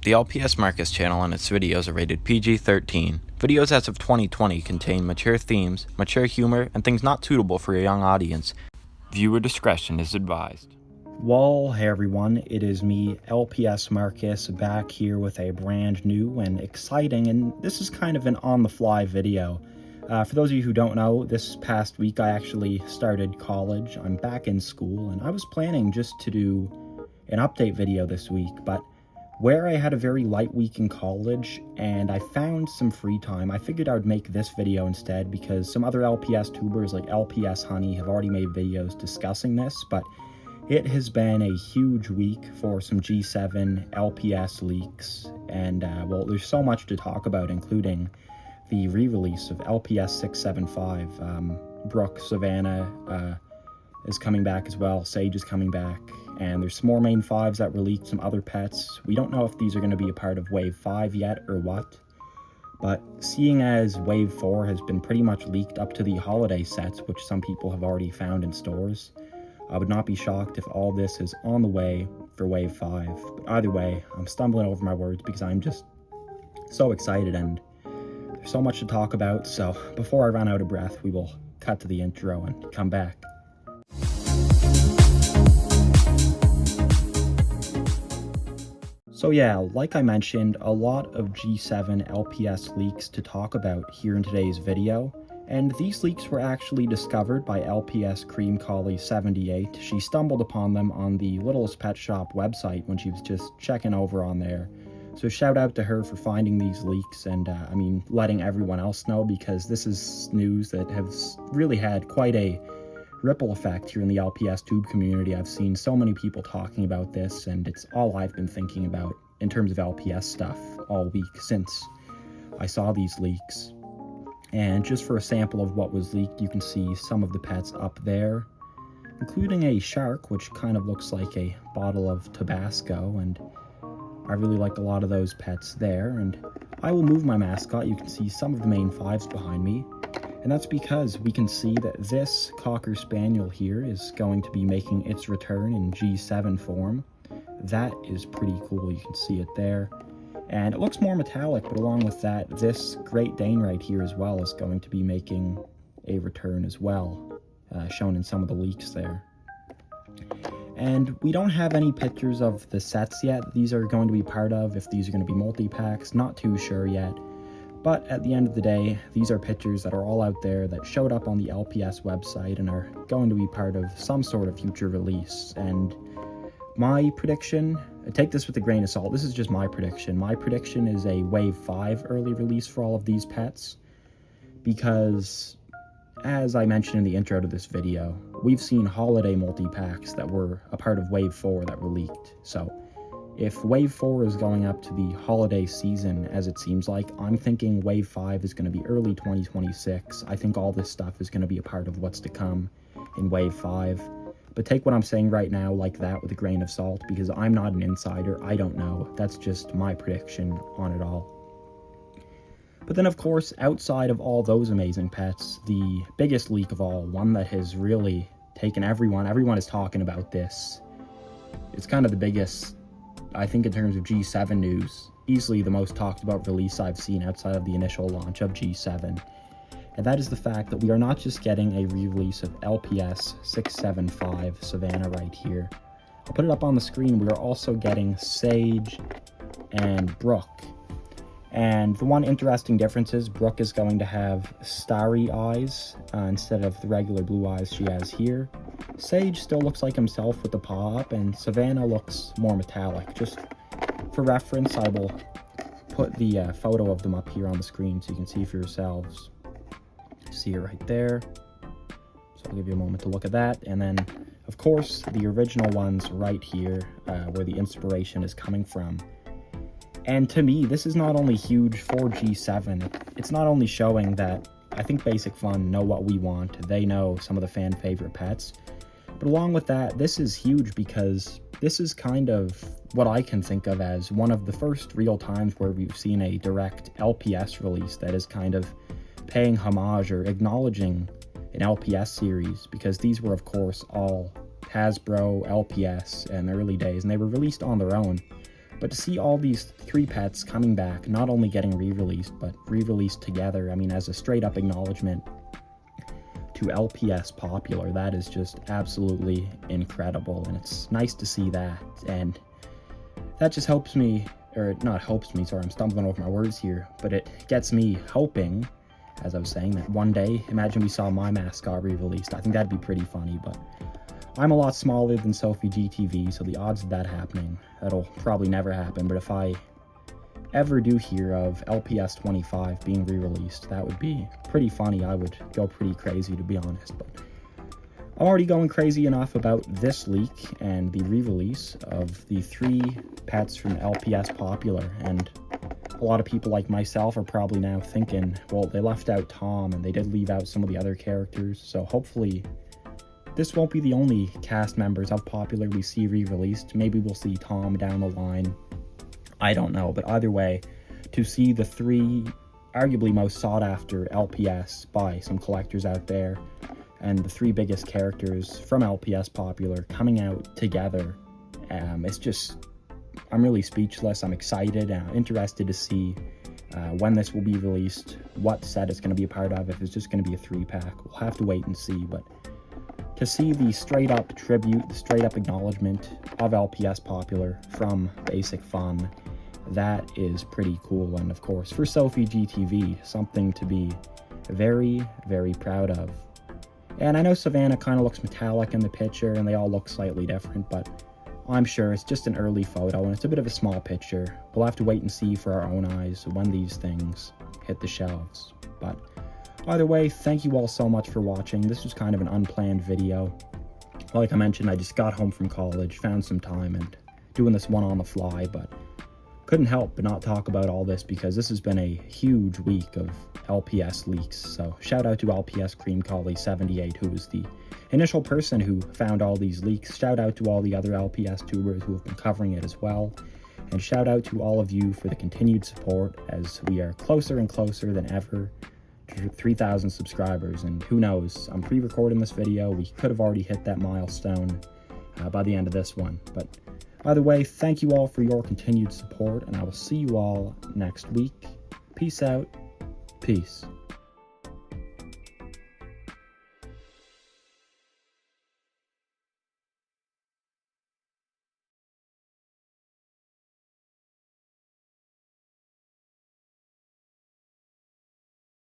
The LPS Marcus channel and its videos are rated PG-13. Videos as of 2020 contain mature themes, mature humor, and things not suitable for a young audience. Viewer discretion is advised. Well, hey everyone, it is me, LPS Marcus, back here with a brand new and exciting, and this is kind of an on-the-fly video. For those of you who don't know, this past week I actually started college. I'm back in school, and I was planning just to do an update video this week, but where I had a very light week in college and I found some free time, I figured I would make this video instead because some other LPS tubers like LPS Honey have already made videos discussing this, but it has been a huge week for some G7 LPS leaks, and well, there's so much to talk about, including the re-release of LPS 675. Brooke, Savannah is coming back as well, Sage is coming back, and there's some more main 5s that were leaked, some other pets. We don't know if these are going to be a part of Wave 5 yet or what, but seeing as Wave 4 has been pretty much leaked up to the holiday sets, which some people have already found in stores, I would not be shocked if all this is on the way for Wave 5. But either way, I'm stumbling over my words because I'm just so excited and there's so much to talk about. So before I run out of breath, we will cut to the intro and come back. So yeah, like I mentioned, a lot of G7 LPS leaks to talk about here in today's video. And these leaks were actually discovered by LPS Cream Collie 78. She stumbled upon them on the Littlest pet shop website when she was just checking over on there. So shout out to her for finding these leaks and letting everyone else know, because this is news that has really had quite a ripple effect here in the LPS tube community. I've seen so many people talking about this, and it's all I've been thinking about in terms of LPS stuff all week since I saw these leaks. And just for a sample of what was leaked, you can see some of the pets up there, including a shark, which kind of looks like a bottle of Tabasco, and I really like a lot of those pets there. And I will move my mascot. You can see some of the main 5s behind me, and that's because we can see that this Cocker Spaniel here is going to be making its return in G7 form. That is pretty cool. You can see it there. And it looks more metallic, but along with that, this Great Dane right here as well is going to be making a return as well, shown in some of the leaks there. And we don't have any pictures of the sets yet these are going to be part of, if these are going to be multi-packs, not too sure yet. But at the end of the day, these are pictures that are all out there that showed up on the LPS website and are going to be part of some sort of future release. And my prediction, take this with a grain of salt, this is just my prediction. My prediction is a Wave 5 early release for all of these pets, because as I mentioned in the intro to this video, we've seen holiday multi-packs that were a part of Wave 4 that were leaked. So if Wave 4 is going up to the holiday season, as it seems like, I'm thinking Wave 5 is going to be early 2026. I think all this stuff is going to be a part of what's to come in Wave 5. But take what I'm saying right now like that with a grain of salt, because I'm not an insider, I don't know. That's just my prediction on it all. But then of course, outside of all those amazing pets, the biggest leak of all, one that has really taken everyone is talking about this. It's kind of the biggest, I think, in terms of G7 news, easily the most talked about release I've seen outside of the initial launch of G7. And that is the fact that we are not just getting a re-release of LPS 675 Savannah right here. I'll put it up on the screen. We are also getting Sage and Brooke. And the one interesting difference is Brooke is going to have starry eyes instead of the regular blue eyes she has here. Sage still looks like himself with the paw up, and Savannah looks more metallic. Just for reference, I will put the photo of them up here on the screen so you can see for yourselves. See it right there. So I'll give you a moment to look at that. And then, of course, the original ones right here, where the inspiration is coming from. And to me, this is not only huge for G7, it's not only showing that I think Basic Fun know what we want, they know some of the fan favorite pets, but along with that, this is huge because this is kind of what I can think of as one of the first real times where we've seen a direct LPS release that is kind of paying homage or acknowledging an LPS series, because these were of course all Hasbro, LPS in the early days, and they were released on their own. But to see all these 3 pets coming back, not only getting re-released, but re-released together, I mean, as a straight-up acknowledgement to LPS Popular, that is just absolutely incredible, and it's nice to see that, and that just helps me, or not helps me, sorry, I'm stumbling over my words here, but it gets me hoping, as I was saying, that one day, imagine we saw my mascot re-released. I think that'd be pretty funny, but I'm a lot smaller than Sophie GTV, so the odds of that happening, that'll probably never happen, but if I ever do hear of LPS 25 being re-released, that would be pretty funny. I would go pretty crazy, to be honest, but I'm already going crazy enough about this leak and the re-release of the 3 pets from LPS Popular, and a lot of people like myself are probably now thinking, well, they left out Tom and they did leave out some of the other characters, so hopefully this won't be the only cast members of Popular we see re-released. Maybe we'll see Tom down the line, I don't know, but either way, to see the 3 arguably most sought after LPS by some collectors out there, and the 3 biggest characters from LPS Popular coming out together, it's just, I'm really speechless. I'm excited and I'm interested to see when this will be released, what set it's going to be a part of, if it's just going to be a 3-pack. We'll have to wait and see, but to see the straight-up tribute, the straight-up acknowledgement of LPS Popular from Basic Fun, that is pretty cool, and of course, for Sophie GTV, something to be very, very proud of. And I know Savannah kind of looks metallic in the picture, and they all look slightly different, but I'm sure it's just an early photo, and it's a bit of a small picture. We'll have to wait and see for our own eyes when these things hit the shelves. But either way, thank you all so much for watching. This was kind of an unplanned video. Like I mentioned, I just got home from college, found some time, and doing this one on the fly, but couldn't help but not talk about all this because this has been a huge week of LPS leaks. So shout out to LPS Cream Collie 78, who was the initial person who found all these leaks. Shout out to all the other LPS tubers who have been covering it as well. And shout out to all of you for the continued support as we are closer and closer than ever to 3,000 subscribers. And who knows, I'm pre-recording this video. We could have already hit that milestone by the end of this one. But either way, thank you all for your continued support, and I will see you all next week. Peace out. Peace.